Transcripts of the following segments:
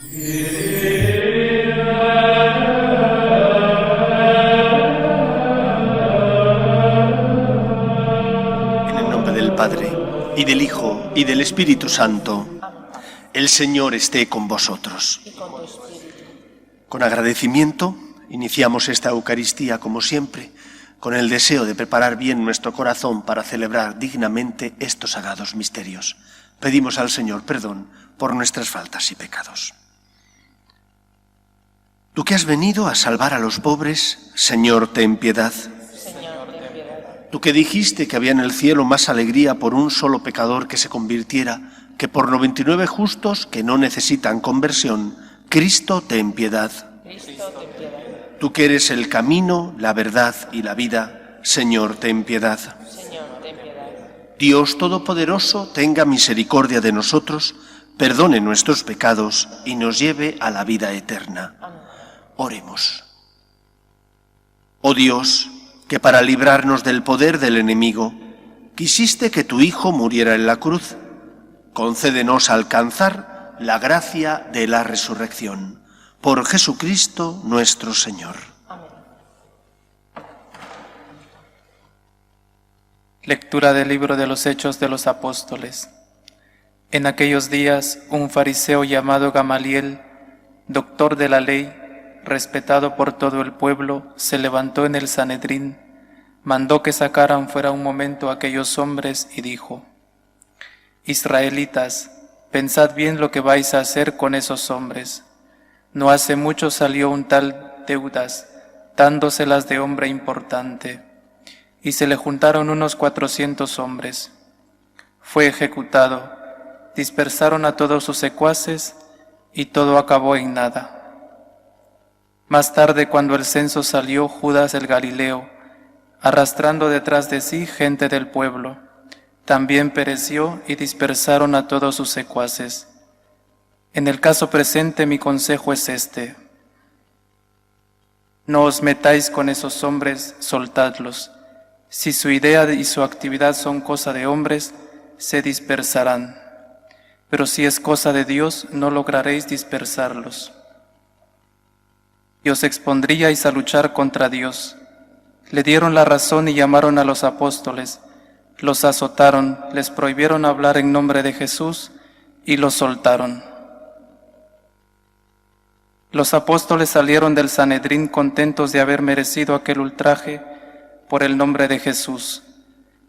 En el nombre del Padre, y del Hijo, y del Espíritu Santo. El Señor esté con vosotros. Con agradecimiento, iniciamos esta Eucaristía, como siempre, con el deseo de preparar bien nuestro corazón para celebrar dignamente estos sagrados misterios. Pedimos al Señor perdón por nuestras faltas y pecados. Tú que has venido a salvar a los pobres, Señor, ten piedad. Tú que dijiste que había en el cielo más alegría por un solo pecador que se convirtiera que por 99 justos que no necesitan conversión, Cristo, ten piedad. Tú que eres el camino, la verdad y la vida, Señor, ten piedad. Dios Todopoderoso, tenga misericordia de nosotros, perdone nuestros pecados y nos lleve a la vida eterna. Oremos. Oh Dios, que para librarnos del poder del enemigo, quisiste que tu Hijo muriera en la cruz, concédenos alcanzar la gracia de la resurrección. Por Jesucristo nuestro Señor. Lectura del libro de los Hechos de los Apóstoles. En aquellos días, un fariseo llamado Gamaliel, doctor de la ley, respetado por todo el pueblo, se levantó en el Sanedrín, mandó que sacaran fuera un momento a aquellos hombres y dijo: Israelitas, pensad bien lo que vais a hacer con esos hombres. No hace mucho salió un tal Teudas, dándoselas de hombre importante, y se le juntaron unos 400 hombres. Fue ejecutado, dispersaron a todos sus secuaces, y todo acabó en nada. Más tarde, cuando el censo salió, Judas el Galileo, arrastrando detrás de sí gente del pueblo, también pereció y dispersaron a todos sus secuaces. En el caso presente mi consejo es este: no os metáis con esos hombres, soltadlos. Si su idea y su actividad son cosa de hombres, se dispersarán. Pero si es cosa de Dios, no lograréis dispersarlos. Y os expondríais a luchar contra Dios. Le dieron la razón y llamaron a los apóstoles. Los azotaron, les prohibieron hablar en nombre de Jesús y los soltaron. Los apóstoles salieron del Sanedrín contentos de haber merecido aquel ultraje por el nombre de Jesús.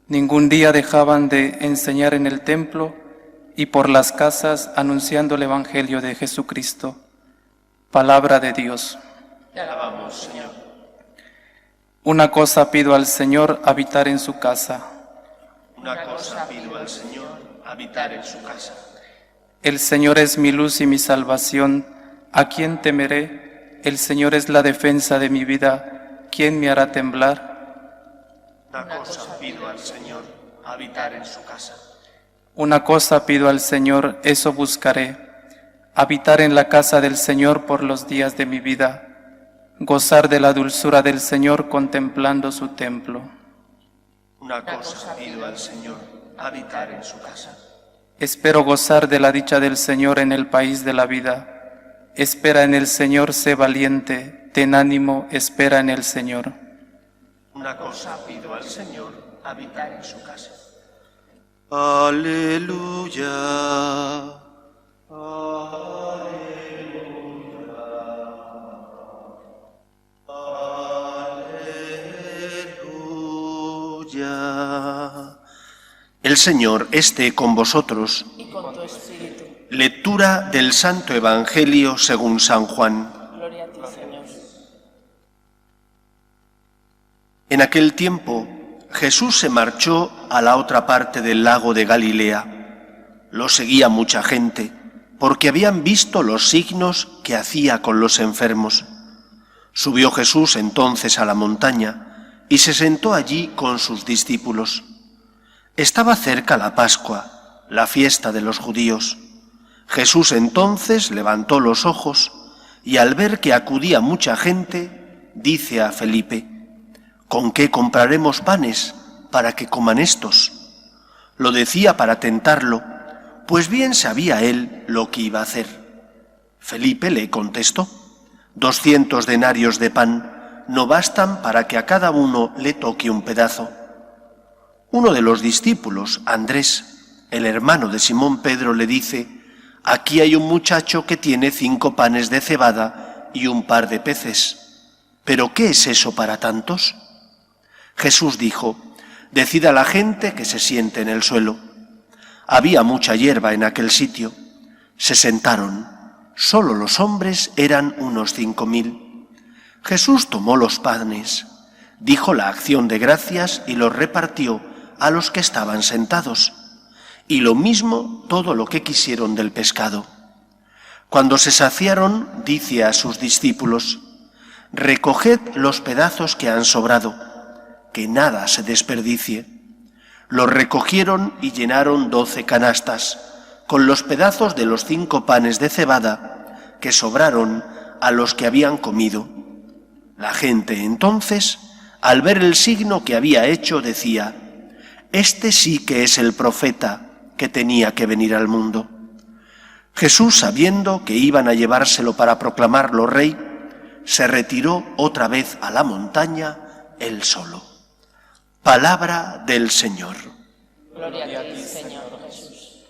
Ningún día dejaban de enseñar en el templo y por las casas anunciando el Evangelio de Jesucristo. Palabra de Dios. Te alabamos, Señor. Una cosa pido al Señor, habitar en su casa. Una cosa pido al Señor, habitar en su casa. El Señor es mi luz y mi salvación. ¿A quién temeré? El Señor es la defensa de mi vida. ¿Quién me hará temblar? Una cosa pido al Señor, habitar en su casa. Una cosa pido al Señor, eso buscaré: habitar en la casa del Señor por los días de mi vida, gozar de la dulzura del Señor contemplando su templo. Una cosa pido al Señor, habitar en su casa. Espero gozar de la dicha del Señor en el país de la vida. Espera en el Señor, sé valiente, ten ánimo, espera en el Señor. Una cosa pido al Señor, habitar en su casa. Aleluya. Aleluya. Aleluya. El Señor esté con vosotros. Y con tu espíritu. Lectura del Santo Evangelio según San Juan. Gloria a ti, Señor. En aquel tiempo, Jesús se marchó a la otra parte del lago de Galilea. Lo seguía mucha gente, porque habían visto los signos que hacía con los enfermos. Subió Jesús entonces a la montaña y se sentó allí con sus discípulos. Estaba cerca la Pascua, la fiesta de los judíos. Jesús entonces levantó los ojos y al ver que acudía mucha gente, dice a Felipe: ¿con qué compraremos panes para que coman estos? Lo decía para tentarlo, pues bien sabía él lo que iba a hacer. Felipe le contestó: 200 denarios de pan no bastan para que a cada uno le toque un pedazo. Uno de los discípulos, Andrés, el hermano de Simón Pedro, le dice: aquí hay un muchacho que tiene 5 panes de cebada y un par de peces. ¿Pero qué es eso para tantos? Jesús dijo: decid a la gente que se siente en el suelo. Había mucha hierba en aquel sitio. Se sentaron. Solo los hombres eran unos 5.000. Jesús tomó los panes, dijo la acción de gracias y los repartió a los que estaban sentados, y lo mismo todo lo que quisieron del pescado. Cuando se saciaron, dice a sus discípulos: recoged los pedazos que han sobrado, que nada se desperdicie. Los recogieron y llenaron 12 canastas, con los pedazos de los 5 panes de cebada que sobraron a los que habían comido. La gente entonces, al ver el signo que había hecho, decía: este sí que es el profeta que tenía que venir al mundo. Jesús, sabiendo que iban a llevárselo para proclamarlo rey, se retiró otra vez a la montaña él solo. Palabra del Señor. Gloria a ti, Señor Jesús.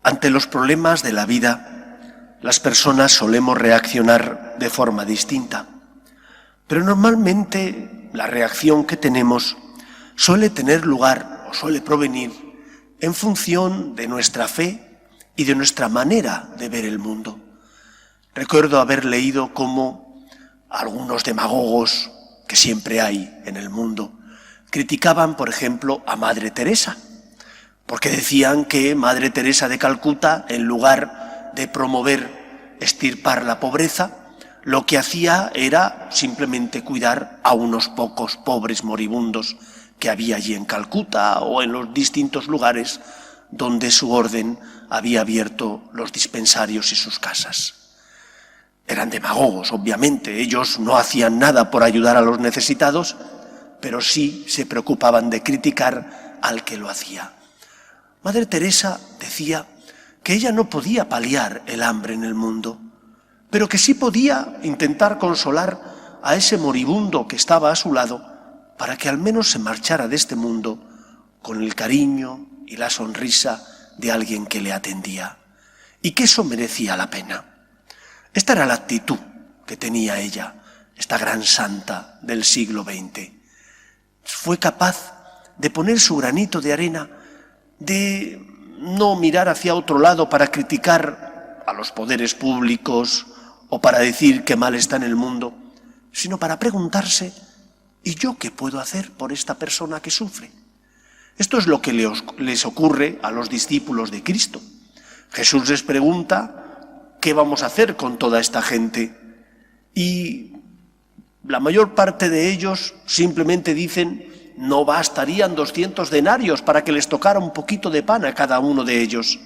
Ante los problemas de la vida, las personas solemos reaccionar de forma distinta, pero normalmente la reacción que tenemos suele tener lugar o suele provenir en función de nuestra fe y de nuestra manera de ver el mundo. Recuerdo haber leído cómo algunos demagogos que siempre hay en el mundo criticaban, por ejemplo, a Madre Teresa, porque decían que Madre Teresa de Calcuta, en lugar de promover, extirpar la pobreza, lo que hacía era simplemente cuidar a unos pocos pobres moribundos que había allí en Calcuta o en los distintos lugares donde su orden había abierto los dispensarios y sus casas. Eran demagogos, obviamente, ellos no hacían nada por ayudar a los necesitados, pero sí se preocupaban de criticar al que lo hacía. Madre Teresa decía que ella no podía paliar el hambre en el mundo, pero que sí podía intentar consolar a ese moribundo que estaba a su lado para que al menos se marchara de este mundo con el cariño y la sonrisa de alguien que le atendía, y que eso merecía la pena. Esta era la actitud que tenía ella, esta gran santa del siglo XX. Fue capaz de poner su granito de arena, de no mirar hacia otro lado para criticar a los poderes públicos o para decir que mal está en el mundo, sino para preguntarse: ¿y yo qué puedo hacer por esta persona que sufre? Esto es lo que les ocurre a los discípulos de Cristo. Jesús les pregunta: ¿qué vamos a hacer con toda esta gente? Y la mayor parte de ellos simplemente dicen: no bastarían 200 denarios para que les tocara un poquito de pan a cada uno de ellos.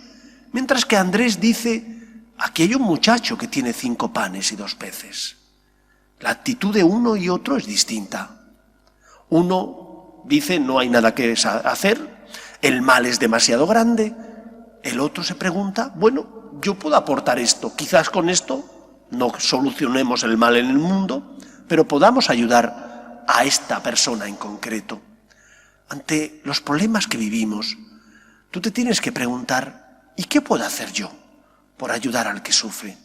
Mientras que Andrés dice: aquí hay un muchacho que tiene 5 panes y 2 peces. La actitud de uno y otro es distinta. Uno dice: no hay nada que hacer, el mal es demasiado grande. El otro se pregunta: bueno, yo puedo aportar esto, quizás con esto no solucionemos el mal en el mundo, pero podamos ayudar a esta persona en concreto. Ante los problemas que vivimos, tú te tienes que preguntar: ¿y qué puedo hacer yo por ayudar al que sufre?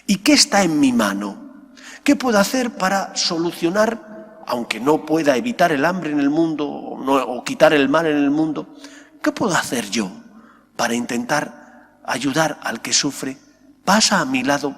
¿Y qué está en mi mano? ¿Qué puedo hacer para solucionar, aunque no pueda evitar el hambre en el mundo o quitar el mal en el mundo? ¿Qué puedo hacer yo para intentar ayudar al que sufre, pasa a mi lado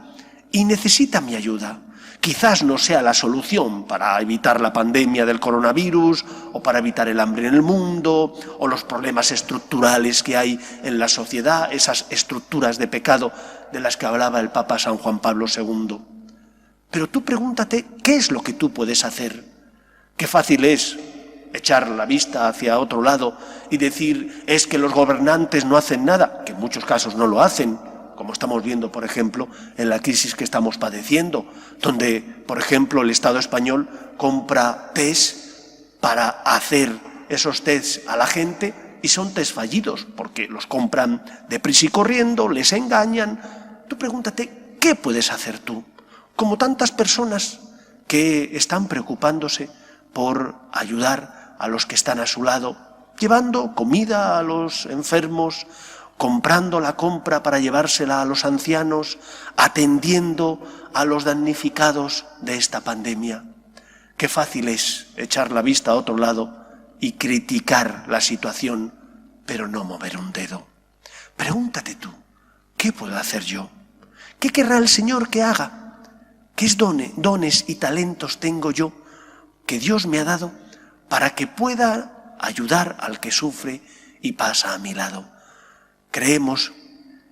y necesita mi ayuda? Quizás no sea la solución para evitar la pandemia del coronavirus o para evitar el hambre en el mundo o los problemas estructurales que hay en la sociedad, esas estructuras de pecado de las que hablaba el Papa San Juan Pablo II. Pero tú pregúntate: ¿qué es lo que tú puedes hacer? Qué fácil es echar la vista hacia otro lado y decir: es que los gobernantes no hacen nada, que en muchos casos no lo hacen, como estamos viendo, por ejemplo, en la crisis que estamos padeciendo, donde, por ejemplo, el Estado español compra test para hacer esos test a la gente y son test fallidos, porque los compran deprisa y corriendo, les engañan Tú pregúntate, ¿qué puedes hacer tú? Como tantas personas que están preocupándose por ayudar a los que están a su lado, llevando comida a los enfermos, comprando la compra para llevársela a los ancianos, atendiendo a los damnificados de esta pandemia. Qué fácil es echar la vista a otro lado y criticar la situación, pero no mover un dedo. Pregúntate tú, ¿qué puedo hacer yo? ¿Qué querrá el Señor que haga? ¿Qué dones y talentos tengo yo que Dios me ha dado para que pueda ayudar al que sufre y pasa a mi lado? Creemos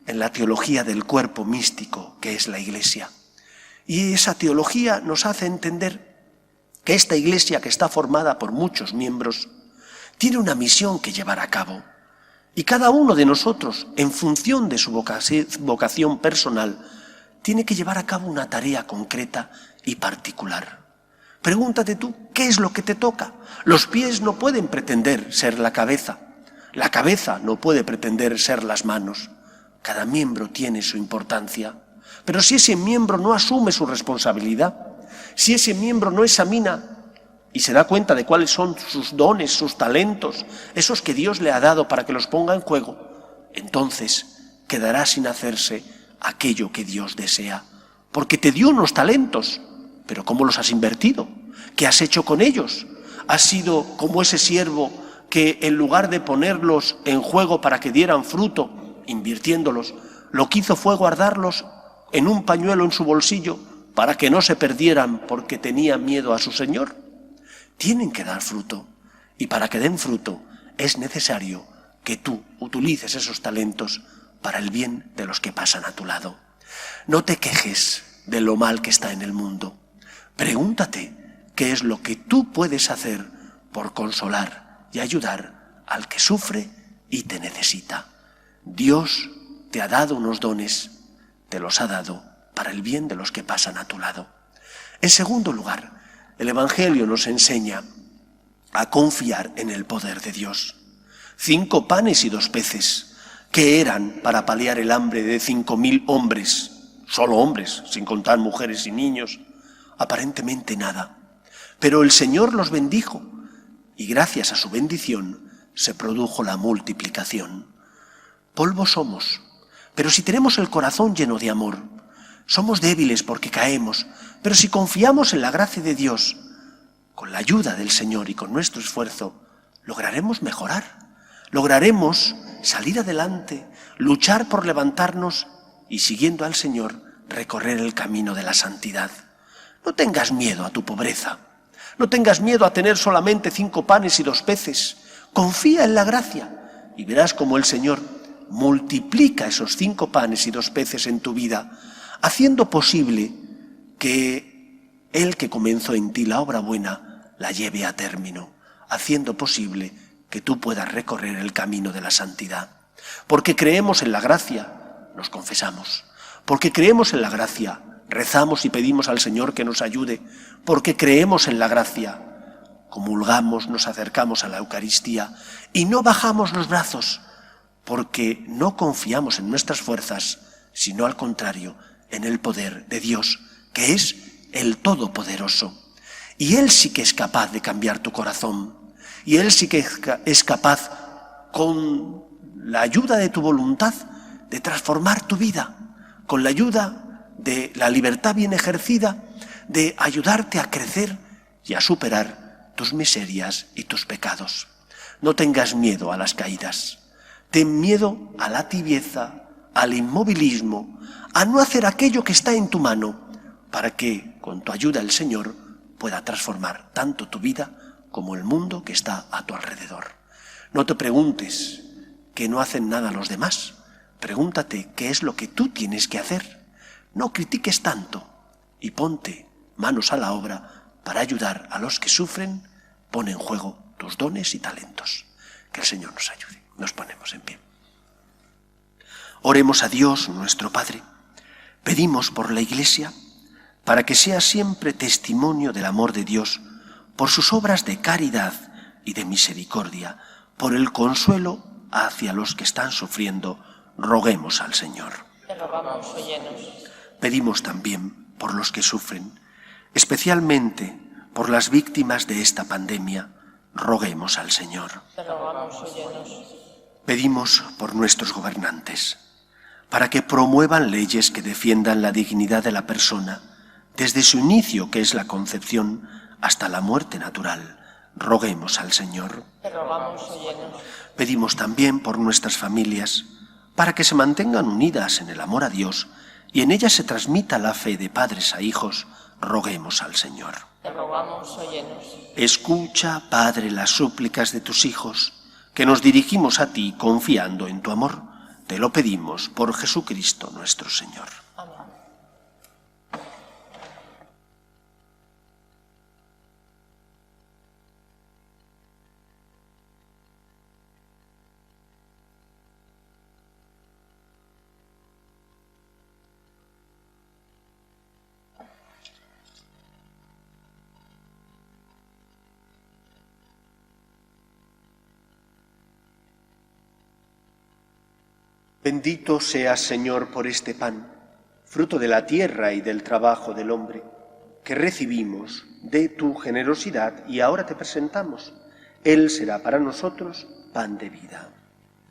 en la teología del cuerpo místico que es la Iglesia. Y esa teología nos hace entender que esta Iglesia, que está formada por muchos miembros, tiene una misión que llevar a cabo. Y cada uno de nosotros, en función de su vocación personal, tiene que llevar a cabo una tarea concreta y particular. Pregúntate tú, ¿qué es lo que te toca? Los pies no pueden pretender ser la cabeza no puede pretender ser las manos. Cada miembro tiene su importancia. Pero si ese miembro no asume su responsabilidad, si ese miembro no examina y se da cuenta de cuáles son sus dones, sus talentos, esos que Dios le ha dado para que los ponga en juego, entonces quedará sin hacerse aquello que Dios desea. Porque te dio unos talentos, pero ¿cómo los has invertido? ¿Qué has hecho con ellos? ¿Has sido como ese siervo que en lugar de ponerlos en juego para que dieran fruto, invirtiéndolos, lo que hizo fue guardarlos en un pañuelo en su bolsillo para que no se perdieran porque tenía miedo a su Señor? Tienen que dar fruto, y para que den fruto es necesario que tú utilices esos talentos para el bien de los que pasan a tu lado. No te quejes de lo mal que está en el mundo. Pregúntate qué es lo que tú puedes hacer por consolar y ayudar al que sufre y te necesita. Dios te ha dado unos dones, te los ha dado para el bien de los que pasan a tu lado. En segundo lugar, el Evangelio nos enseña a confiar en el poder de Dios. 5 panes y 2 peces, que eran para paliar el hambre de 5.000 hombres, solo hombres, sin contar mujeres y niños, aparentemente nada. Pero el Señor los bendijo, y gracias a su bendición se produjo la multiplicación. Polvo somos, pero si tenemos el corazón lleno de amor, somos débiles porque caemos, pero si confiamos en la gracia de Dios, con la ayuda del Señor y con nuestro esfuerzo, lograremos mejorar, lograremos salir adelante, luchar por levantarnos y, siguiendo al Señor, recorrer el camino de la santidad. No tengas miedo a tu pobreza. No tengas miedo a tener solamente 5 panes y 2 peces. Confía en la gracia y verás cómo el Señor multiplica esos 5 panes y 2 peces en tu vida, haciendo posible que Él que comenzó en ti la obra buena la lleve a término, haciendo posible que tú puedas recorrer el camino de la santidad. Porque creemos en la gracia, nos confesamos. Porque creemos en la gracia, rezamos y pedimos al Señor que nos ayude. Porque creemos en la gracia, comulgamos, nos acercamos a la Eucaristía y no bajamos los brazos, porque no confiamos en nuestras fuerzas, sino al contrario, en el poder de Dios, que es el Todopoderoso. Y Él sí que es capaz de cambiar tu corazón, y Él sí que es capaz, con la ayuda de tu voluntad, de transformar tu vida, con la ayuda de la libertad bien ejercida, de ayudarte a crecer y a superar tus miserias y tus pecados. No tengas miedo a las caídas. Ten miedo a la tibieza, al inmovilismo, a no hacer aquello que está en tu mano, para que, con tu ayuda, el Señor pueda transformar tanto tu vida como el mundo que está a tu alrededor. No te preguntes que no hacen nada los demás. Pregúntate qué es lo que tú tienes que hacer. No critiques tanto y ponte manos a la obra para ayudar a los que sufren. Pon en juego tus dones y talentos. Que el Señor nos ayude. Nos ponemos en pie. Oremos a Dios, nuestro Padre. Pedimos por la Iglesia para que sea siempre testimonio del amor de Dios por sus obras de caridad y de misericordia, por el consuelo hacia los que están sufriendo. Roguemos al Señor. Te rogamos, óyenos. Pedimos también por los que sufren, especialmente por las víctimas de esta pandemia. Roguemos al Señor. Te rogamos, óyenos. Pedimos por nuestros gobernantes, para que promuevan leyes que defiendan la dignidad de la persona, desde su inicio, que es la concepción, hasta la muerte natural. Roguemos al Señor. Te rogamos, óyenos. Pedimos también por nuestras familias, para que se mantengan unidas en el amor a Dios y en ellas se transmita la fe de padres a hijos. Roguemos al Señor. Te rogamos, óyenos. Escucha, Padre, las súplicas de tus hijos, que nos dirigimos a ti confiando en tu amor. Te lo pedimos por Jesucristo nuestro Señor. Amén. Bendito seas, Señor, por este pan, fruto de la tierra y del trabajo del hombre, que recibimos de tu generosidad y ahora te presentamos. Él será para nosotros pan de vida.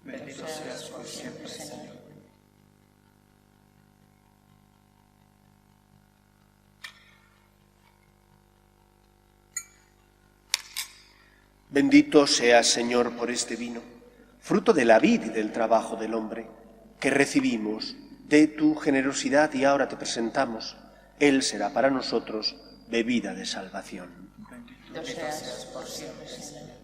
Bendito seas por siempre, Señor. Bendito seas, Señor, por este vino, fruto de la vid y del trabajo del hombre, que recibimos de tu generosidad y ahora te presentamos. Él será para nosotros bebida de salvación. Bendito seas por siempre, Señor.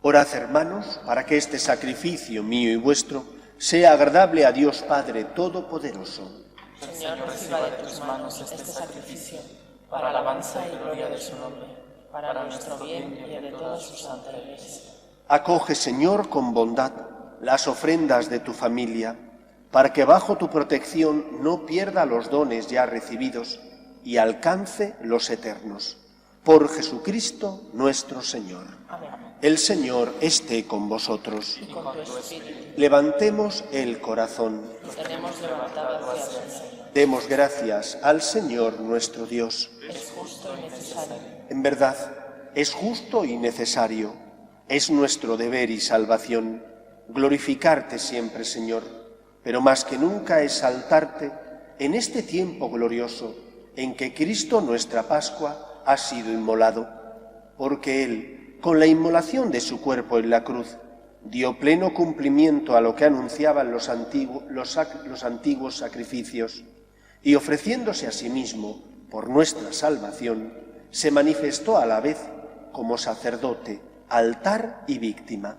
Orad, hermanos, para que este sacrificio mío y vuestro sea agradable a Dios Padre Todopoderoso. Señor, reciba de tus manos este sacrificio, para alabanza y gloria de su nombre, para nuestro bien y el de toda su santa Iglesia. Acoge, Señor, con bondad las ofrendas de tu familia, para que bajo tu protección no pierda los dones ya recibidos y alcance los eternos. Por Jesucristo nuestro Señor. Amén. El Señor esté con vosotros. Y con tu espíritu. Levantemos el corazón. Lo tenemos levantado hacia el Señor. Demos gracias al Señor nuestro Dios. Es justo y necesario. En verdad, es justo y necesario. Es nuestro deber y salvación glorificarte siempre, Señor, pero más que nunca exaltarte en este tiempo glorioso en que Cristo, nuestra Pascua, ha sido inmolado, porque Él, con la inmolación de su cuerpo en la cruz, dio pleno cumplimiento a lo que anunciaban los antiguos sacrificios, y ofreciéndose a sí mismo por nuestra salvación, se manifestó a la vez como sacerdote, altar y víctima.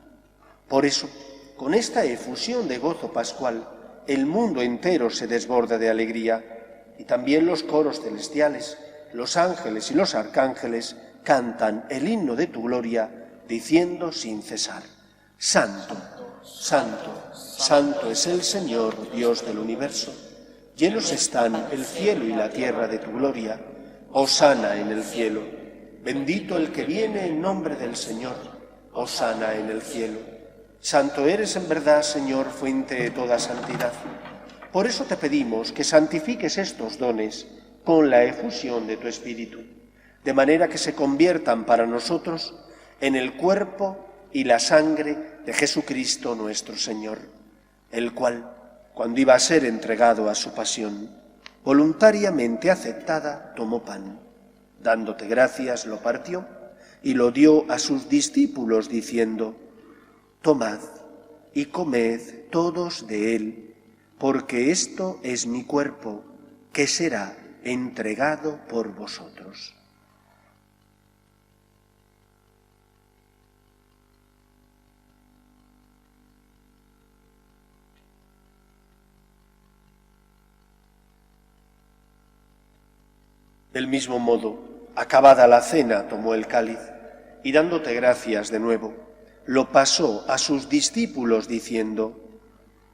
Por eso, con esta efusión de gozo pascual, el mundo entero se desborda de alegría, y también los coros celestiales, los ángeles y los arcángeles cantan el himno de tu gloria, diciendo sin cesar: Santo, Santo, Santo es el Señor, Dios del universo. Llenos están el cielo y la tierra de tu gloria. Hosana en el cielo. Bendito el que viene en nombre del Señor. Hosana en el cielo. Santo eres en verdad, Señor, fuente de toda santidad. Por eso te pedimos que santifiques estos dones con la efusión de tu Espíritu, de manera que se conviertan para nosotros en el cuerpo y la sangre de Jesucristo nuestro Señor, el cual, cuando iba a ser entregado a su pasión, voluntariamente aceptada, tomó pan. Dándote gracias, lo partió y lo dio a sus discípulos, diciendo: Tomad y comed todos de él, porque esto es mi cuerpo, que será entregado por vosotros. Del mismo modo, acabada la cena, tomó el cáliz y, dándote gracias de nuevo, lo pasó a sus discípulos diciendo: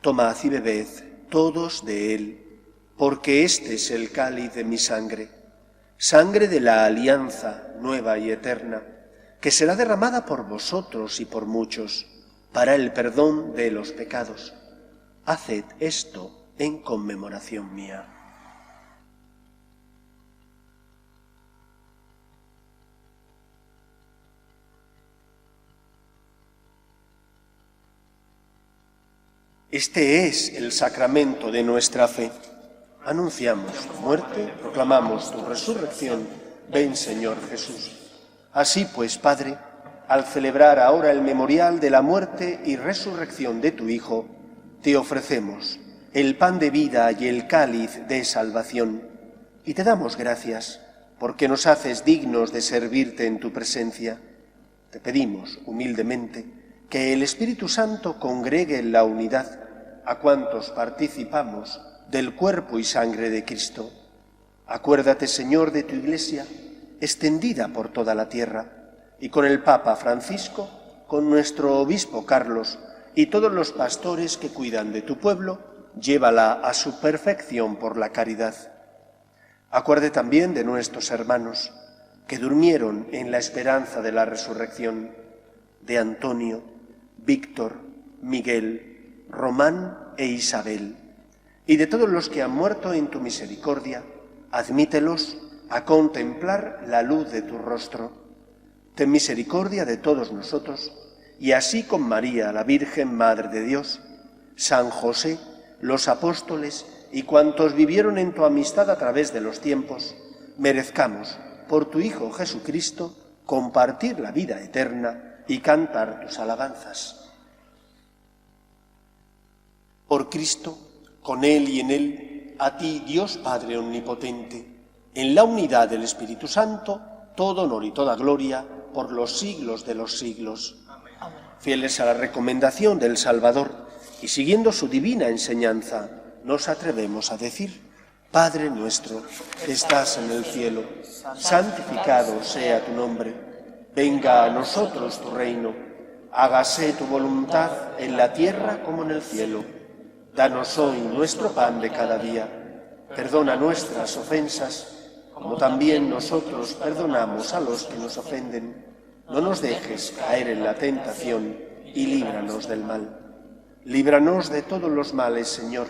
Tomad y bebed todos de él, porque este es el cáliz de mi sangre, sangre de la alianza nueva y eterna, que será derramada por vosotros y por muchos, para el perdón de los pecados. Haced esto en conmemoración mía. Este es el sacramento de nuestra fe. Anunciamos tu muerte, proclamamos tu resurrección. Ven, Señor Jesús. Así pues, Padre, al celebrar ahora el memorial de la muerte y resurrección de tu Hijo, te ofrecemos el pan de vida y el cáliz de salvación, y te damos gracias porque nos haces dignos de servirte en tu presencia. Te pedimos humildemente que el Espíritu Santo congregue en la unidad a cuantos participamos del cuerpo y sangre de Cristo. Acuérdate, Señor, de tu Iglesia, extendida por toda la tierra, y con el Papa Francisco, con nuestro Obispo Carlos y todos los pastores que cuidan de tu pueblo, llévala a su perfección por la caridad. Acuerde también de nuestros hermanos que durmieron en la esperanza de la resurrección, de Antonio, Víctor, Miguel, Román e Isabel, y de todos los que han muerto en tu misericordia, admítelos a contemplar la luz de tu rostro. Ten misericordia de todos nosotros, y así con María, la Virgen Madre de Dios, San José, los apóstoles y cuantos vivieron en tu amistad a través de los tiempos, merezcamos, por tu Hijo Jesucristo, compartir la vida eterna y cantar tus alabanzas. Por Cristo, con Él y en Él, a ti, Dios Padre Omnipotente, en la unidad del Espíritu Santo, todo honor y toda gloria por los siglos de los siglos. Amén. Fieles a la recomendación del Salvador y siguiendo su divina enseñanza, nos atrevemos a decir: Padre nuestro, que estás en el cielo, santificado sea tu nombre. Venga a nosotros tu reino, hágase tu voluntad en la tierra como en el cielo. Danos hoy nuestro pan de cada día. Perdona nuestras ofensas, como también nosotros perdonamos a los que nos ofenden. No nos dejes caer en la tentación y líbranos del mal. Líbranos de todos los males, Señor,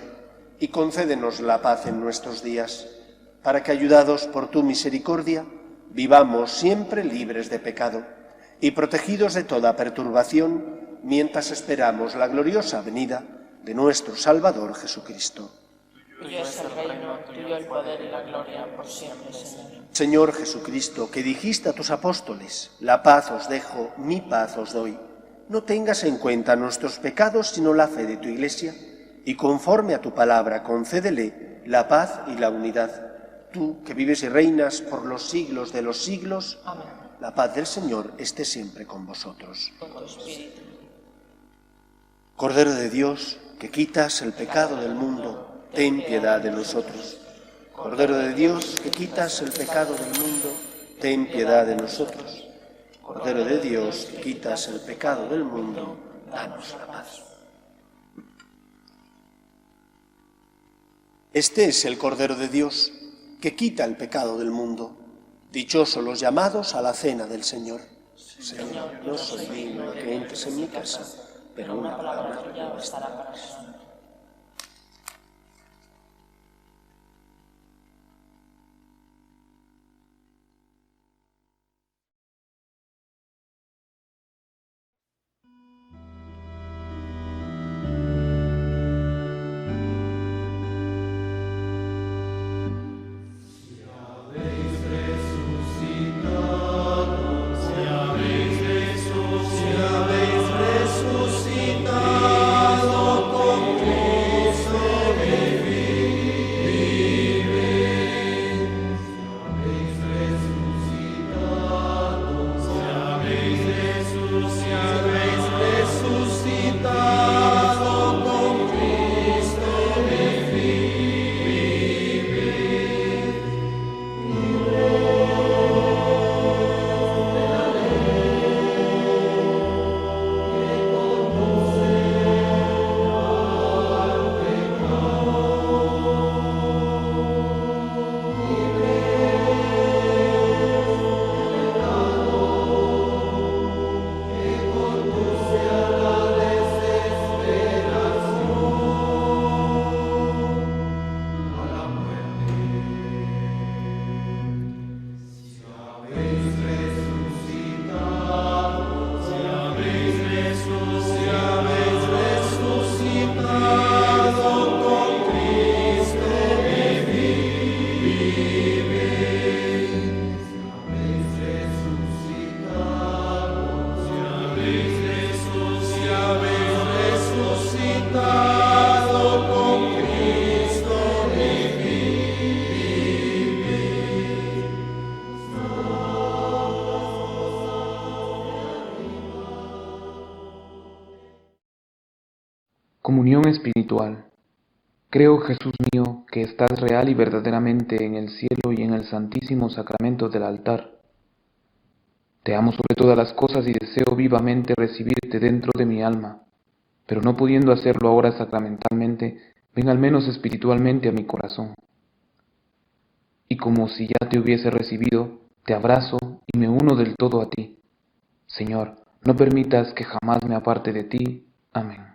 y concédenos la paz en nuestros días, para que, ayudados por tu misericordia, vivamos siempre libres de pecado y protegidos de toda perturbación, mientras esperamos la gloriosa venida de nuestro Salvador Jesucristo. Tuyo es el reino, tuyo el poder y la gloria por siempre, Señor. Señor Jesucristo, que dijiste a tus apóstoles: la paz os dejo, mi paz os doy. No tengas en cuenta nuestros pecados, sino la fe de tu Iglesia, y conforme a tu palabra concédele la paz y la unidad. Tú, que vives y reinas por los siglos de los siglos, Amén. la paz del Señor esté siempre con vosotros. Con tu espíritu. Cordero de Dios, que quitas el pecado del mundo, ten piedad de nosotros. Cordero de Dios, que quitas el pecado del mundo, ten piedad de nosotros. Cordero de Dios, que quitas el pecado del mundo, danos la paz. Este es el Cordero de Dios, que quita el pecado del mundo. Dichosos los llamados a la cena del Señor. Señor, no soy digno de que entres en mi casa, pero una palabra tuya bastará para siempre. Resucitado con Comunión espiritual. Creo, Jesús mío, que estás real y verdaderamente en el cielo y en el santísimo sacramento del altar. Te amo sobre todas las cosas y deseo vivamente recibirte dentro de mi alma, pero no pudiendo hacerlo ahora sacramentalmente, ven al menos espiritualmente a mi corazón. Y como si ya te hubiese recibido, te abrazo y me uno del todo a ti. Señor, no permitas que jamás me aparte de ti. Amén.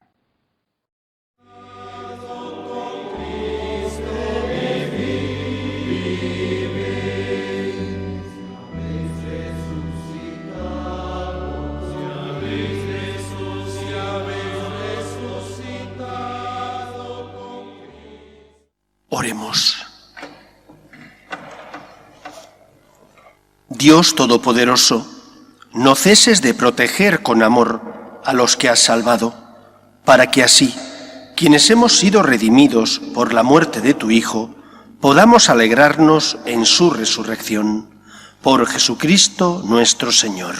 Oremos. Dios Todopoderoso, no ceses de proteger con amor a los que has salvado, para que así, quienes hemos sido redimidos por la muerte de tu Hijo, podamos alegrarnos en su resurrección. Por Jesucristo nuestro Señor.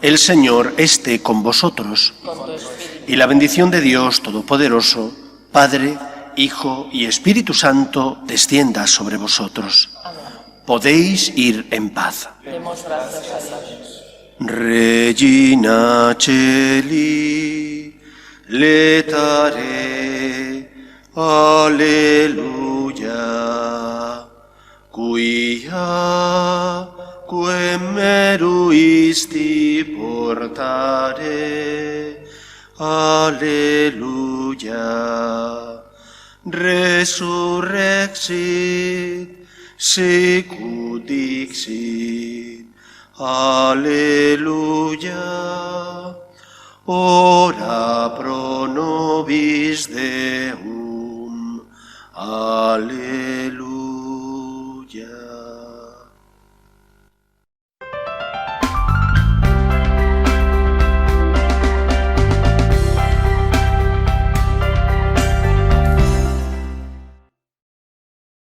El Señor esté con vosotros, y la bendición de Dios Todopoderoso, Padre, Hijo y Espíritu Santo, descienda sobre vosotros. Podéis ir en paz. Demos gracias a Dios. Regina Celi, letare, alleluia, quia quem meruisti portare, alleluia. Resurrexit, sicut dixit, alleluia. Ora pro